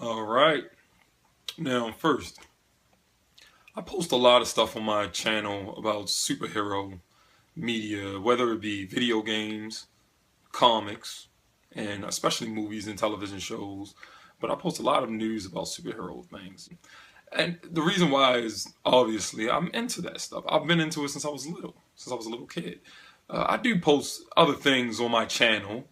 All right. Now, first, I post a lot of stuff on my channel about superhero media, whether it be video games, comics, and especially movies and television shows. But I post a lot of news about superhero things. And the reason why is obviously I'm into that stuff. I've been into it since I was little, since I was a little kid. I do post other things on my channel,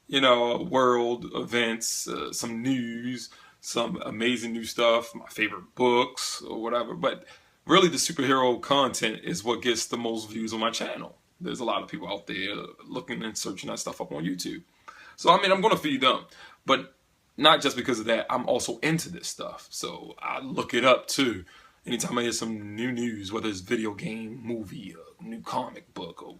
world events, some news, some amazing new stuff, my favorite books or whatever. But really, the superhero content is what gets the most views on my channel. There's a lot of people out there looking and searching that stuff up on YouTube. So, I mean, I'm going to feed them. But not just because of that, I'm also into this stuff. So I look it up too. Anytime I hear some new news, whether it's video game, movie, a new comic book, or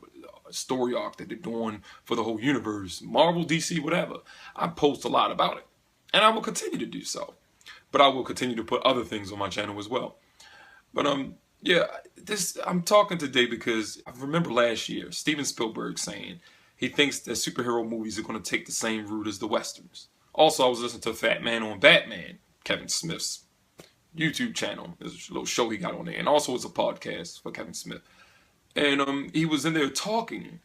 a story arc that they're doing for the whole universe, Marvel, DC, whatever, I post a lot about it. And I will continue to do so. But I will continue to put other things on my channel as well. But yeah, this I'm talking today because I remember last year Steven Spielberg saying he thinks that superhero movies are going to take the same route as the westerns. Also, I was listening to Fat Man on Batman, Kevin Smith's YouTube channel. There's a little show he got on there, and also it's a podcast for Kevin Smith. And he was in there talking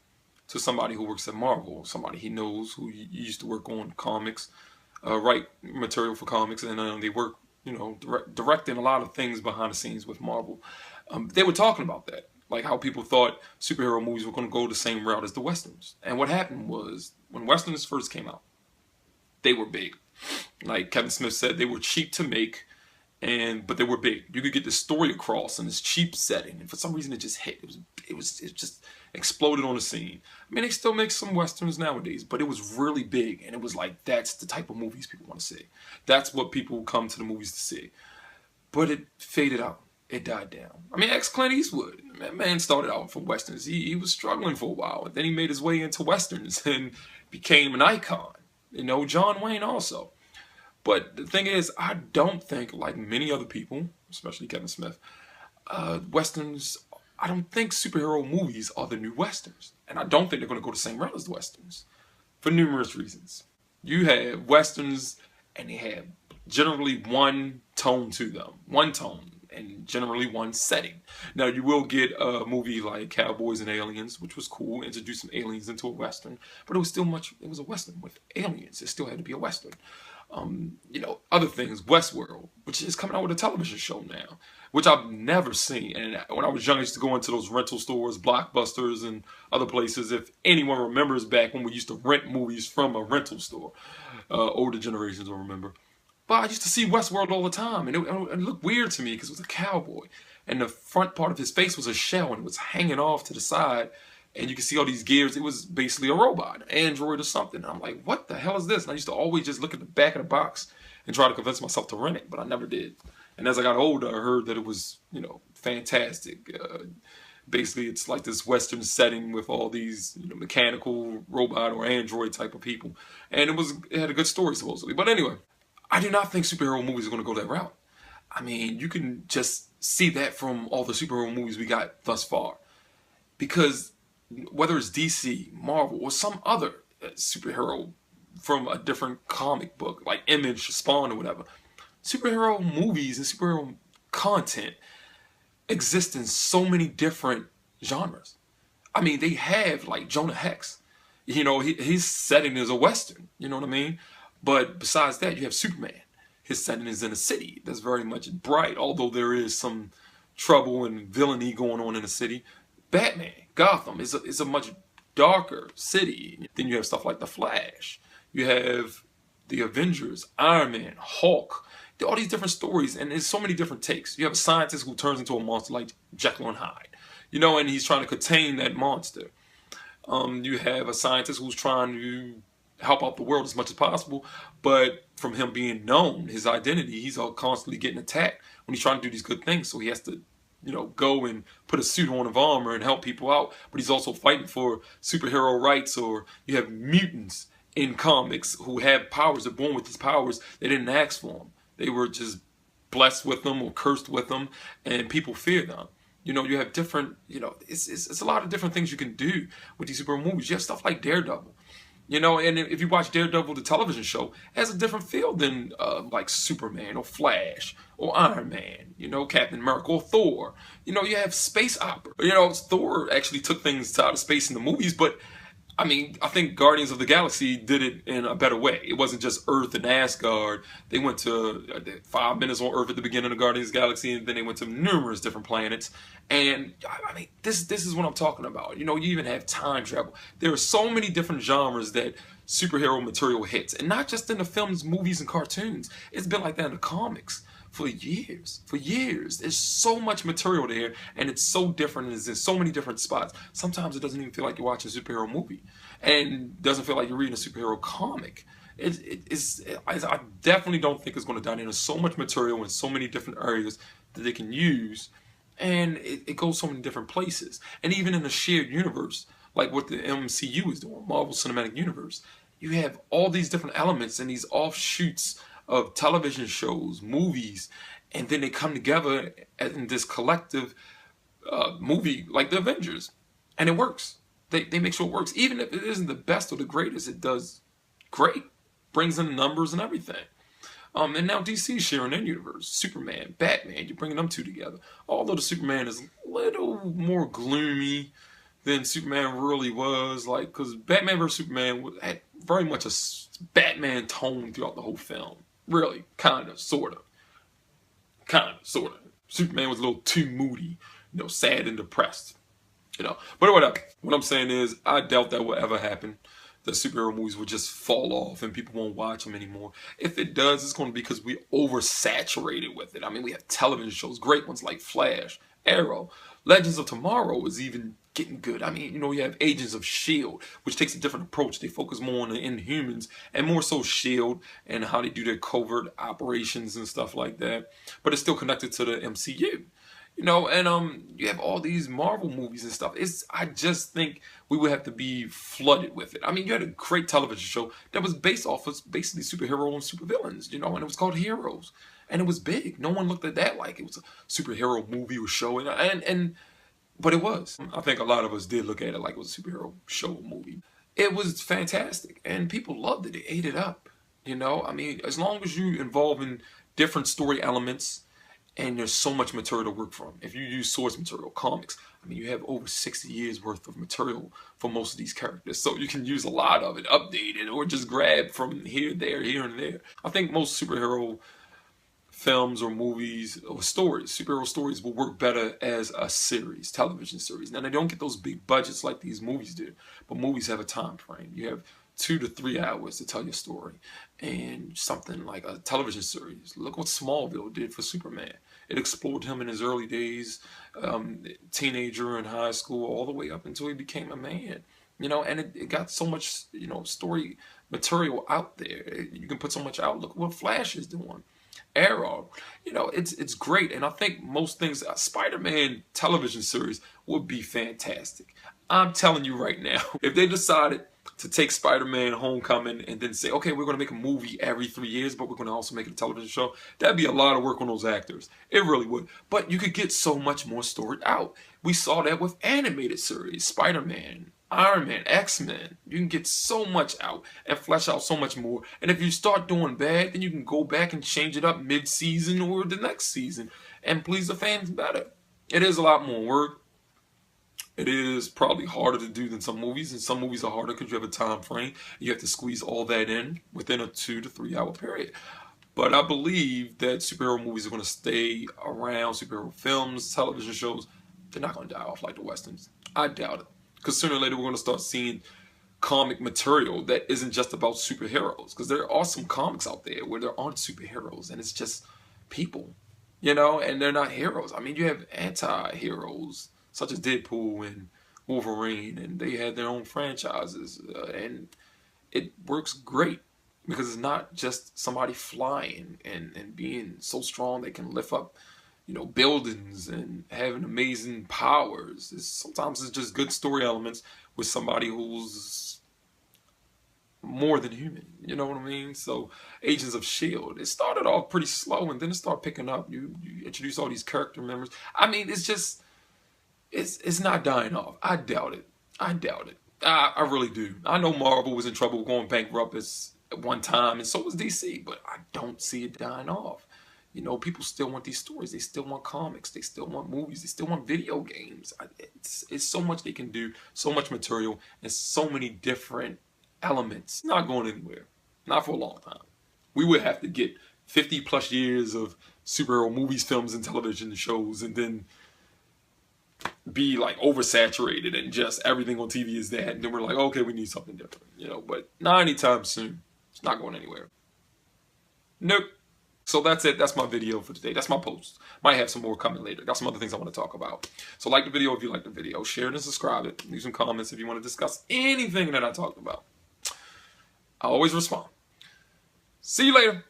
to somebody who works at Marvel, somebody he knows who used to work on comics, write material for comics, and they work, directing a lot of things behind the scenes with Marvel. They were talking about that, like how people thought superhero movies were going to go the same route as the westerns. And what happened was when westerns first came out, they were big. Like Kevin Smith said, they were cheap to make, but they were big. You could get the story across in this cheap setting, and for some reason it just hit. It just exploded on the scene. I mean, they still make some westerns nowadays, but it was really big, and it was like that's the type of movies people want to see. That's what people come to the movies to see. But it faded out. It died down. I mean, Clint Eastwood, that man started out from westerns. He was struggling for a while, and then he made his way into westerns and became an icon. John Wayne also. But the thing is, I don't think, like many other people, especially Kevin Smith, westerns, I don't think superhero movies are the new westerns. And I don't think they're going to go the same route as the westerns for numerous reasons. You have westerns, and they have generally one tone to them, one tone, and generally one setting. Now, you will get a movie like Cowboys and Aliens, which was cool, introduced some aliens into a western, but it was a western with aliens. It still had to be a western. Other things, Westworld, which is coming out with a television show now, which I've never seen. And when I was young, I used to go into those rental stores, Blockbusters, and other places. If anyone remembers back when we used to rent movies from a rental store, older generations will remember. But I used to see Westworld all the time, and it looked weird to me because it was a cowboy, and the front part of his face was a shell, and it was hanging off to the side, and you could see all these gears. It was basically a robot, an android or something. And I'm like, what the hell is this? And I used to always just look at the back of the box and try to convince myself to rent it, but I never did. And as I got older, I heard that it was, fantastic. Basically, it's like this Western setting with all these, mechanical robot or android type of people, and it had a good story supposedly. But anyway, I do not think superhero movies are going to go that route. I mean, you can just see that from all the superhero movies we got thus far, because whether it's DC, Marvel, or some other superhero from a different comic book, like Image, Spawn, or whatever, superhero movies and superhero content exist in so many different genres. I mean, they have like Jonah Hex. His setting is a Western, you know what I mean? But besides that, you have Superman. His setting is in a city that's very much bright, although there is some trouble and villainy going on in the city. Batman, Gotham is a much darker city. Then you have stuff like The Flash. You have the Avengers, Iron Man, Hulk. All these different stories, and there's so many different takes. You have a scientist who turns into a monster like Jekyll and Hyde, and he's trying to contain that monster. You have a scientist who's trying to help out the world as much as possible, but from him being known, his identity, he's all constantly getting attacked when he's trying to do these good things. So he has to go and put a suit on of armor and help people out, but he's also fighting for superhero rights. Or you have mutants in comics who have powers, they're born with these powers, they didn't ask for them. They were just blessed with them or cursed with them, and people fear them. You have different, it's a lot of different things you can do with these superhero movies. You have stuff like Daredevil. You know, and if you watch Daredevil, the television show, it has a different feel than like Superman or Flash or Iron Man, you know, Captain America or Thor. You know, you have space opera. You know, Thor actually took things to outer space in the movies, but I mean, I think Guardians of the Galaxy did it in a better way. It wasn't just Earth and Asgard. They went to 5 minutes on Earth at the beginning of Guardians of the Galaxy, and then they went to numerous different planets. And I mean, this is what I'm talking about. You know, you even have time travel. There are so many different genres that superhero material hits, and not just in the films, movies, and cartoons. It's been like that in the comics for years. For years. There's so much material there, and it's so different, and it's in so many different spots. Sometimes it doesn't even feel like you're watching a superhero movie, and doesn't feel like you're reading a superhero comic. I definitely don't think it's going to die down. There's so much material in so many different areas that they can use, and it goes so many different places. And even in a shared universe, like what the MCU is doing, Marvel Cinematic Universe, you have all these different elements and these offshoots of television shows, movies, and then they come together in this collective movie like the Avengers, and it works. They make sure it works, even if it isn't the best or the greatest. It does great, brings in numbers and everything. And now DC is sharing their universe. Superman, Batman, you're bringing them two together. Although the Superman is a little more gloomy than Superman really was, like, because Batman vs Superman had very much a Batman tone throughout the whole film. Really, kind of, sort of. Kind of, sort of. Superman was a little too moody, you know, sad and depressed. You know, but whatever. What I'm saying is, I doubt that will ever happen. The superhero movies will just fall off and people won't watch them anymore. If it does, it's going to be because we oversaturated with it. I mean, we have television shows, great ones like Flash, Arrow. Legends of Tomorrow is even getting good. I mean, you know, you have Agents of S.H.I.E.L.D., which takes a different approach. They focus more on the Inhumans and more so S.H.I.E.L.D. and how they do their covert operations and stuff like that. But it's still connected to the MCU. You know, and you have all these Marvel movies and stuff. I just think we would have to be flooded with it. I mean, you had a great television show that was based off of basically superhero and supervillains, you know, and it was called Heroes. And it was big. No one looked at that like it was a superhero movie or show, but it was. I think a lot of us did look at it like it was a superhero show or movie. It was fantastic, and people loved it. They ate it up. You know, I mean, as long as you involve in different story elements, and there's so much material to work from. If you use source material, comics, I mean, you have over 60 years worth of material for most of these characters. So you can use a lot of it, update it, or just grab from here, there, here, and there. I think most superhero films or movies or stories, superhero stories, will work better as a series, television series. Now, they don't get those big budgets like these movies do, but movies have a time frame. You have 2 to 3 hours to tell your story. And something like a television series. Look what Smallville did for Superman. It explored him in his early days, teenager in high school, all the way up until he became a man. You know, and it got so much, you know, story material out there. You can put so much out. Look what Flash is doing. Arrow, you know, it's great. And I think most things, a Spider-Man television series would be fantastic. I'm telling you right now, if they decided to take Spider-Man Homecoming and then say, okay, we're going to make a movie every 3 years, but we're going to also make it a television show, that'd be a lot of work on those actors. It really would. But you could get so much more story out. We saw that with animated series, Spider-Man, Iron Man, X-Men. You can get so much out and flesh out so much more. And if you start doing bad, then you can go back and change it up mid-season or the next season and please the fans better. It is a lot more work. It is probably harder to do than some movies, and some movies are harder because you have a time frame. You have to squeeze all that in within a 2 to 3 hour period. But I believe that superhero movies are going to stay around, superhero films, television shows. They're not going to die off like the Westerns. I doubt it. Because sooner or later we're going to start seeing comic material that isn't just about superheroes. Because there are some comics out there where there aren't superheroes, and it's just people, you know, and they're not heroes. I mean, you have anti-heroes such as Deadpool and Wolverine, and they had their own franchises, and it works great because it's not just somebody flying and being so strong they can lift up, you know, buildings and having amazing powers. Sometimes it's just good story elements with somebody who's more than human, you know what I mean? So Agents of S.H.I.E.L.D., it started off pretty slow and then it started picking up. You introduce all these character members. I mean, it's just, it's not dying off. I doubt it. I doubt it. I really do. I know Marvel was in trouble going bankrupt at one time, and so was DC, but I don't see it dying off. You know, people still want these stories. They still want comics. They still want movies. They still want video games. It's so much they can do, so much material, and so many different elements. Not going anywhere. Not for a long time. We would have to get 50 plus years of superhero movies, films, and television shows, and then be like oversaturated and just everything on TV is that. And then we're like, okay, we need something different, you know, but not anytime soon. It's not going anywhere. Nope. So that's it. That's my video for today. That's my post. Might have some more coming later. Got some other things I want to talk about. So like the video if you like the video. Share it and subscribe it. Leave some comments if you want to discuss anything that I talked about. I always respond. See you later.